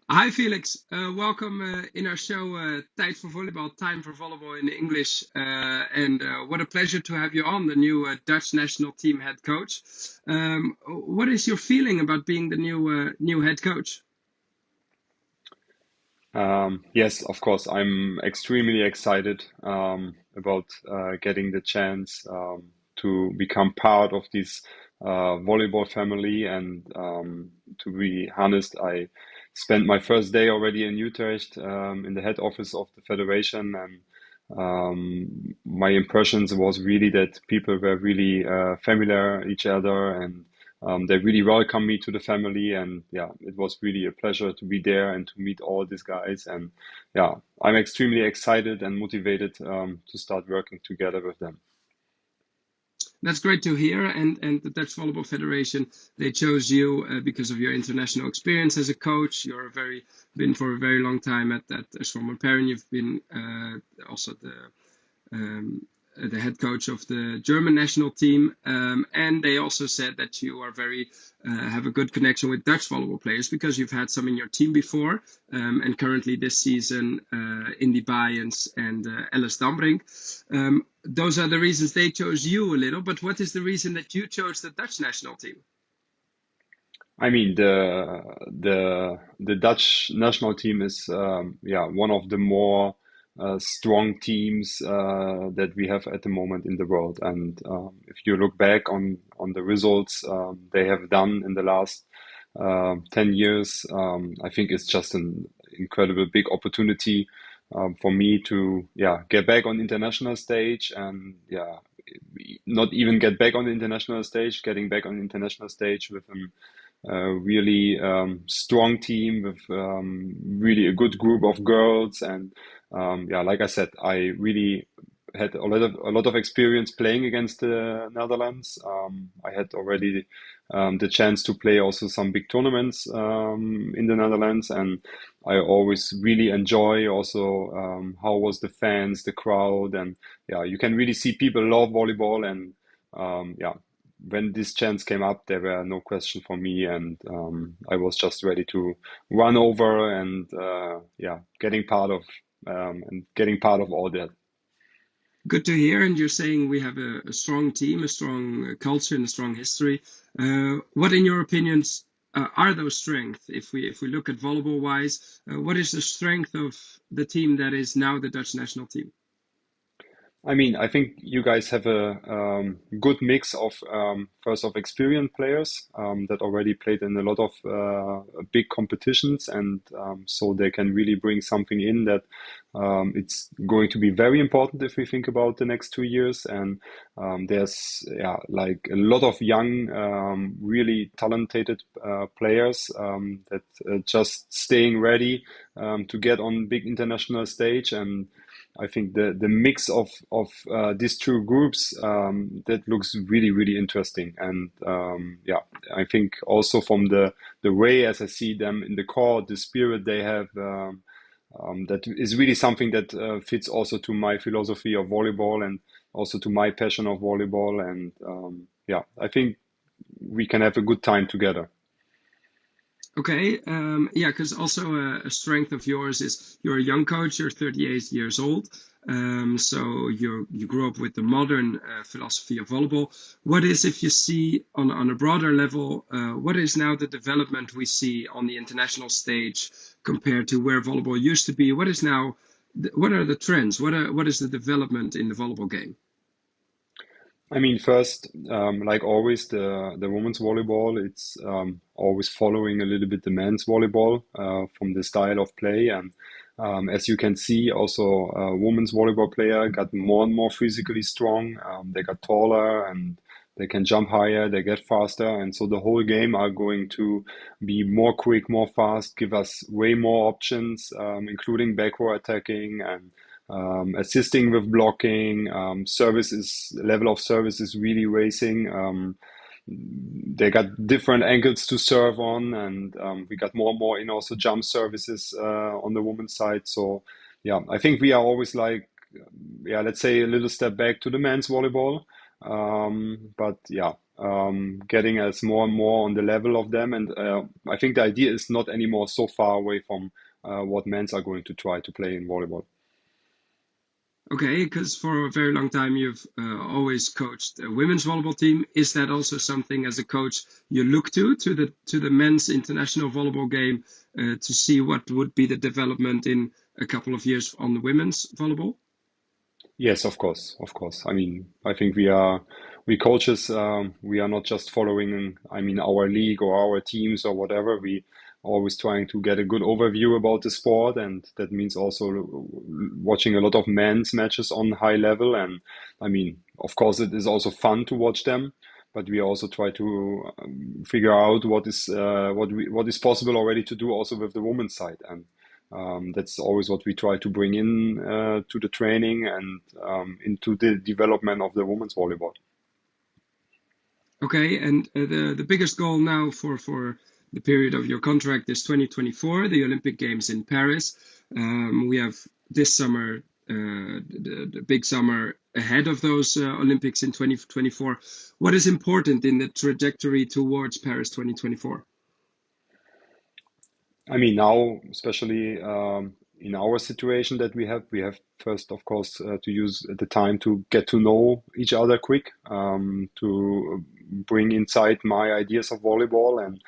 Hi Felix, welcome in our show Tijd voor Volleybal, Time for Volleyball in English. And what a pleasure to have you on, the new Dutch national team head coach. What is your feeling about being the new head coach? Yes, of course, I'm extremely excited about getting the chance to become part of this volleyball family. And to be honest, I spent my first day already in Utrecht in the head office of the federation, and my impressions was really that people were really familiar each other, and they really welcomed me to the family. And yeah, it was really a pleasure to be there and to meet all these guys. And yeah, I'm extremely excited and motivated to start working together with them. That's great to hear. And the Dutch Volleyball Federation, they chose you because of your international experience as a coach. You're been for a very long time at that as former parent. You've been also um, the head coach of the German national team, and they also said that you are have a good connection with Dutch volleyball players because you've had some in your team before, and currently this season Indy Bayens and Alice Dambrink. Those are the reasons they chose you a little, but what is the reason that you chose the Dutch national team? I mean, the Dutch national team is one of the more strong teams that we have at the moment in the world. And if you look back on the results they have done in the last 10 years, I think it's just an incredible big opportunity for me to get back on international stage. And not even get back on the international stage, getting back on the international stage with a really strong team with really a good group of girls. And like I said, I really had a lot of experience playing against the Netherlands. I had already the chance to play also some big tournaments in the Netherlands, and I always really enjoy also how was the fans, the crowd. And you can really see people love volleyball. And when this chance came up, there were no question for me, and I was just ready to run over and getting part of all that. Good to hear. And you're saying we have a strong team, a strong culture, and a strong history. What, in your opinions, are those strengths? If we look at volleyball wise, what is the strength of the team that is now the Dutch national team? I mean, I think you guys have a good mix of first of experienced players that already played in a lot of big competitions, and so they can really bring something in that it's going to be very important if we think about the next 2 years. And there's like a lot of young, really talented players that just staying ready to get on big international stage. And I think the mix of these two groups that looks really really interesting. And I think also from the way as I see them in the court, the spirit they have, that is really something that fits also to my philosophy of volleyball and also to my passion of volleyball. And I think we can have a good time together. Okay, yeah, because also a strength of yours is you're a young coach. You're 38 years old, so you grew up with the modern philosophy of volleyball. What is, if you see on a broader level, what is now the development we see on the international stage compared to where volleyball used to be? What is now, what are the trends? What is the development in the volleyball game? I mean, first, like always, the women's volleyball, it's always following a little bit the men's volleyball from the style of play. And as you can see, also women's volleyball player got more and more physically strong. They got taller and they can jump higher, they get faster. And so the whole game are going to be more quick, more fast, give us way more options, including backward attacking and assisting with blocking. Level of service is really raising. They got different angles to serve on, and we got more and more in also jump services on the women's side. So yeah, I think we are always like, let's say a little step back to the men's volleyball. But yeah, getting us more and more on the level of them. And I think the idea is not anymore so far away from what men's are going to try to play in volleyball. Okay, because for a very long time you've always coached a women's volleyball team. Is that also something as a coach you look to the men's international volleyball game to see what would be the development in a couple of years on the women's volleyball? Yes, of course, of course. I mean, I think we coaches, we are not just following, I mean, our league or our teams or whatever. We always trying to get a good overview about the sport, and that means also watching a lot of men's matches on high level. And I mean, of course, it is also fun to watch them, but we also try to figure out what is possible already to do also with the women's side. And that's always what we try to bring in to the training and into the development of the women's volleyball. Okay, and the biggest goal now for the period of your contract is 2024, the Olympic Games in Paris. We have this summer, the big summer ahead of those Olympics in 2024. What is important in the trajectory towards Paris 2024? I mean, now, especially in our situation that we have first, of course, to use the time to get to know each other quick, to bring inside my ideas of volleyball and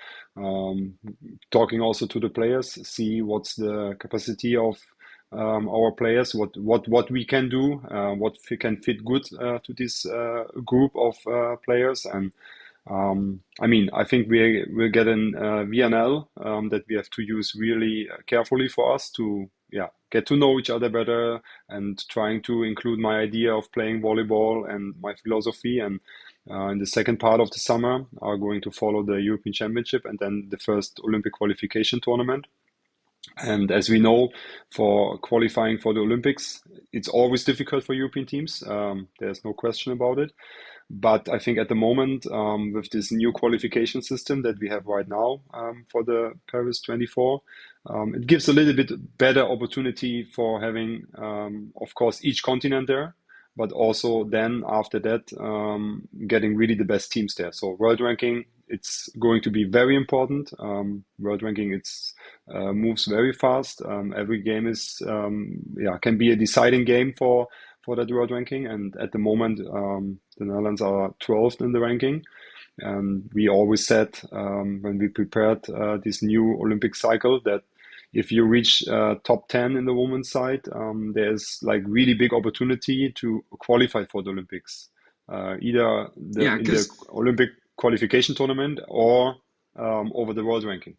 talking also to the players, see what's the capacity of our players, what we can do, what can fit good to this group of players. And I mean, I think we'll get an VNL that we have to use really carefully for us to get to know each other better and trying to include my idea of playing volleyball and my philosophy. And in the second part of the summer are going to follow the European Championship and then the first Olympic qualification tournament. And as we know, for qualifying for the Olympics, it's always difficult for European teams. There's no question about it. But I think at the moment, with this new qualification system that we have right now for the Paris 24, it gives a little bit better opportunity for having, of course, each continent there, but also then after that, getting really the best teams there. So world ranking, it's going to be very important. World ranking, it's moves very fast. Every game is, can be a deciding game for that world ranking. And at the moment, the Netherlands are 12th in the ranking. And we always said when we prepared this new Olympic cycle that if you reach top 10 in the women's side, there's like really big opportunity to qualify for the Olympics, either in the Olympic qualification tournament or over the world ranking.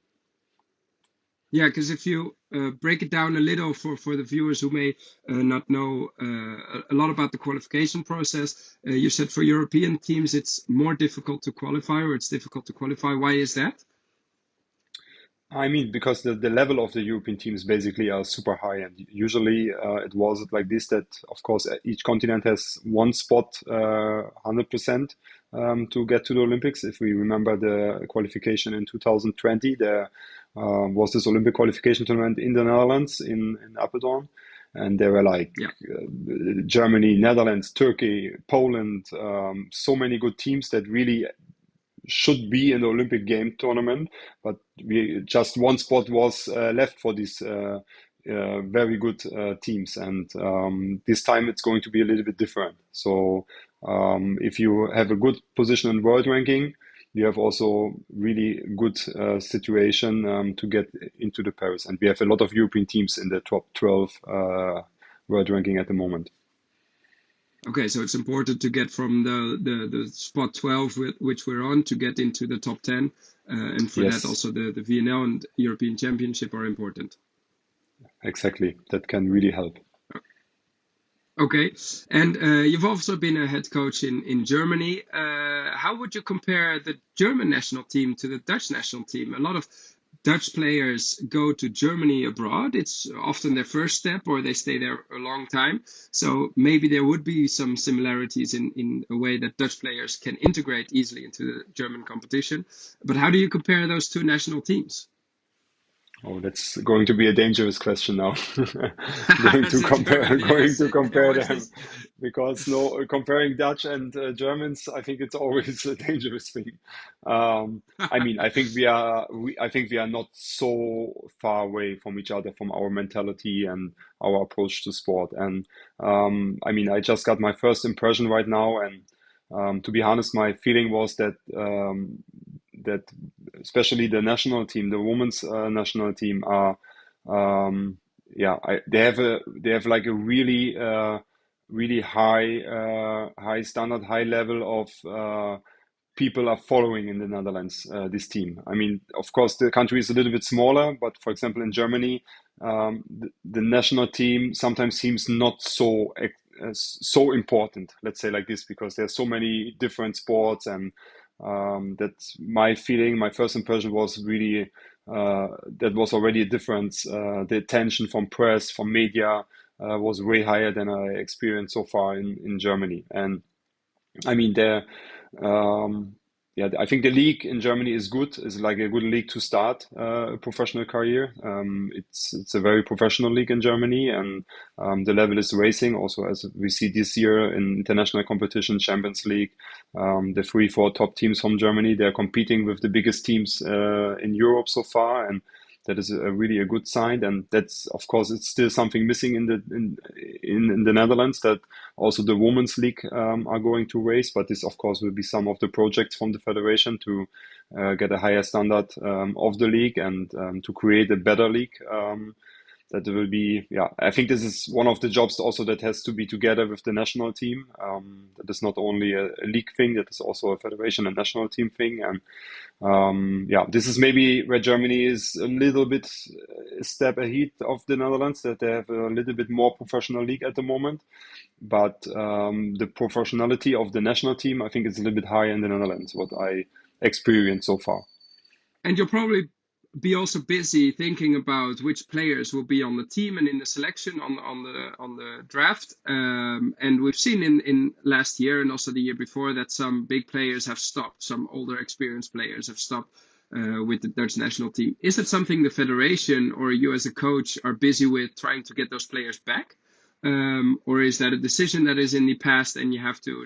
Yeah, because if you break it down a little for the viewers who may not know a lot about the qualification process, you said for European teams it's more difficult to qualify, or it's difficult to qualify. Why is that? I mean, because the level of the European teams basically are super high, and usually it was like this, that of course each continent has one spot 100% to get to the Olympics. If we remember the qualification in 2020, there was this Olympic qualification tournament in the Netherlands, in Apeldoorn. And there were like Germany, Netherlands, Turkey, Poland, so many good teams that really should be in the Olympic game tournament, but just one spot was left for these very good teams, and this time it's going to be a little bit different. So if you have a good position in world ranking, you have also really good situation to get into the Paris, and we have a lot of European teams in the top 12 world ranking at the moment. Okay, so it's important to get from the spot 12, which we're on, to get into the top 10. And for that, also the VNL and European Championship are important. Exactly. That can really help. Okay. And you've also been a head coach in Germany. How would you compare the German national team to the Dutch national team? A lot of Dutch players go to Germany abroad. It's often their first step, or they stay there a long time. So maybe there would be some similarities in a way that Dutch players can integrate easily into the German competition. But how do you compare those two national teams? Oh, that's going to be a dangerous question now. Going to compare them. because no, comparing Dutch and Germans, I think it's always a dangerous thing. I mean, I think we are not so far away from each other, from our mentality and our approach to sport. And I mean, I just got my first impression right now, and to be honest, my feeling was that especially the national team, the women's national team, are yeah, they have like a really high standard, high level of people are following in the Netherlands this team. I mean, of course, the country is a little bit smaller, but for example, in Germany, the national team sometimes seems not so important. Let's say like this, because there's so many different sports, and that's my feeling. My first impression was really that was already a difference. The attention from press, from media, was way higher than I experienced so far in Germany. And I mean, yeah, I think the league in Germany is good. It's like a good league to start a professional career. It's a very professional league in Germany, and the level is raising. Also, as we see this year in international competition, Champions League, the 3, 4 top teams from Germany, they're competing with the biggest teams in Europe so far, and that is really a good sign. And that's, of course, it's still something missing in the Netherlands, that also the women's league are going to raise. But this, of course, will be some of the projects from the federation to get a higher standard of the league, and to create a better league. That will be, yeah, I think this is one of the jobs also that has to be together with the national team. That is not only a league thing, that is also a federation and national team thing. And yeah, this is maybe where Germany is a little bit a step ahead of the Netherlands, that they have a little bit more professional league at the moment. But the professionality of the national team, I think, is a little bit higher in the Netherlands, what I experienced so far. And you'll probably be also busy thinking about which players will be on the team and in the selection on the draft. And we've seen in last year and also the year before that some big players have stopped. Some older, experienced players have stopped with the Dutch national team. Is it something the federation or you as a coach are busy with, trying to get those players back? Or is that a decision that is in the past and you have to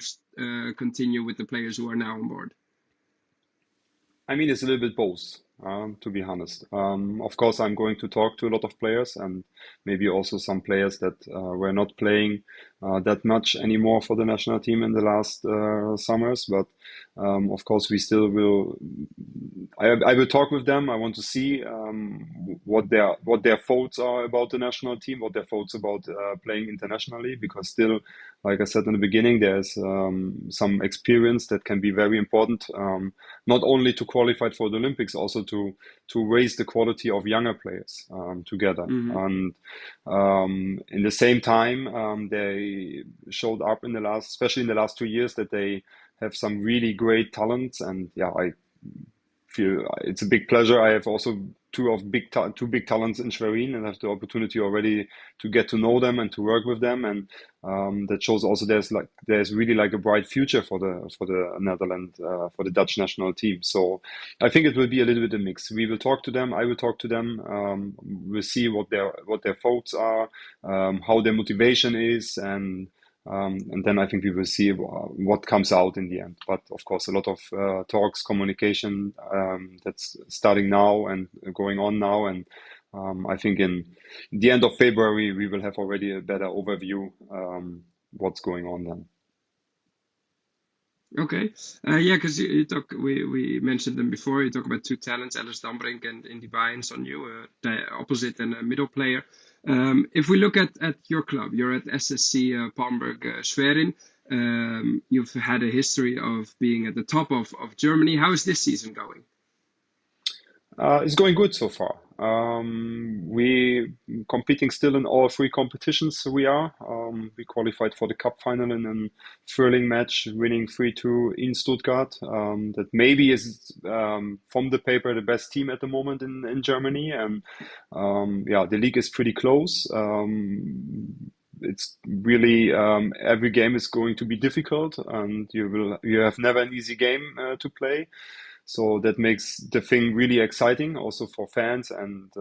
continue with the players who are now on board? I mean, it's a little bit both, to be honest. Of course, I'm going to talk to a lot of players, and maybe also some players that were not playing that much anymore for the national team in the last summers. But of course, we still will. I will talk with them. I want to see what their thoughts are about the national team, what their thoughts about playing internationally, because still, like I said in the beginning, there's some experience that can be very important, not only to qualify for the Olympics, also to raise the quality of younger players together. And in the same time, they showed up especially in the last 2 years, that they have some really great talents. And yeah, I feel it's a big pleasure. I have also two big talents in Schwerin, and I have the opportunity already to get to know them and to work with them, and that shows also there's really like a bright future for the Netherlands, for the Dutch national team. So I think it will be a little bit a mix. We will talk to them. I will talk to them. We'll see what their thoughts are, how their motivation is, and then I think we will see what comes out in the end. But of course, a lot of talks, communication that's starting now and going on now. And I think in the end of February, we will have already a better overview what's going on then. Okay. Yeah, because we mentioned them before. You talk about two talents, Alice Dambrink and Indy Bynes on you, the opposite and a middle player. If we look at your club, you're at SSC Palmberg Schwerin. You've had a history of being at the top of Germany. How is this season going? It's going good so far. We competing still in all 3 competitions. We qualified for the cup final in a Furling match, winning 3-2 in Stuttgart. That maybe is from the paper the best team at the moment in Germany, and yeah, the league is pretty close. It's really every game is going to be difficult, and you have never an easy game to play. So that makes the thing really exciting also for fans and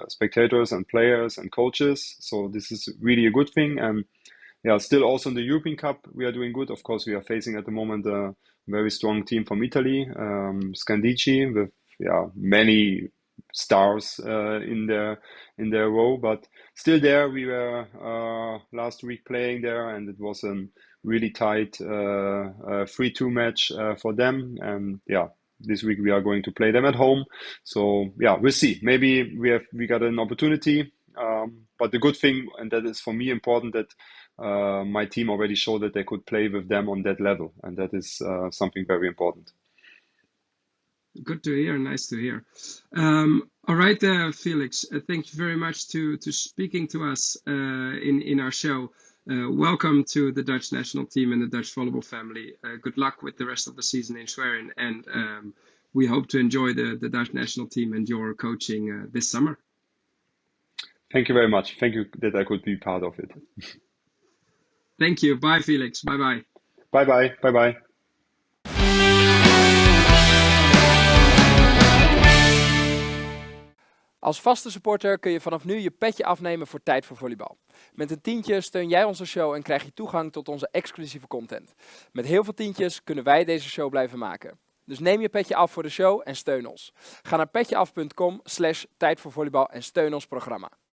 spectators and players and coaches. So this is really a good thing. And still also in the European Cup, we are doing good. Of course, we are facing at the moment a very strong team from Italy, Scandici, with many stars in their row. But still, there we were last week playing there, and it was a really tight 3-2 match for them. And this week we are going to play them at home. So we'll see. Maybe we got an opportunity. But the good thing, and that is for me important, that my team already showed that they could play with them on that level, and that is something very important. Good to hear. Nice to hear. All right, Felix. Thank you very much to speaking to us in our show. Welcome to the Dutch national team and the Dutch volleyball family. Good luck with the rest of the season in Schwerin, and we hope to enjoy the Dutch national team and your coaching this summer. Thank you very much. Thank you that I could be part of it. Thank you. Bye, Felix. Bye-bye. Bye-bye. Bye-bye. Als vaste supporter kun je vanaf nu je petje afnemen voor Tijd voor Volleybal. Met een tientje steun jij onze show en krijg je toegang tot onze exclusieve content. Met heel veel tientjes kunnen wij deze show blijven maken. Dus neem je petje af voor de show en steun ons. Ga naar petjeaf.com/tijdvoorvolleybal en steun ons programma.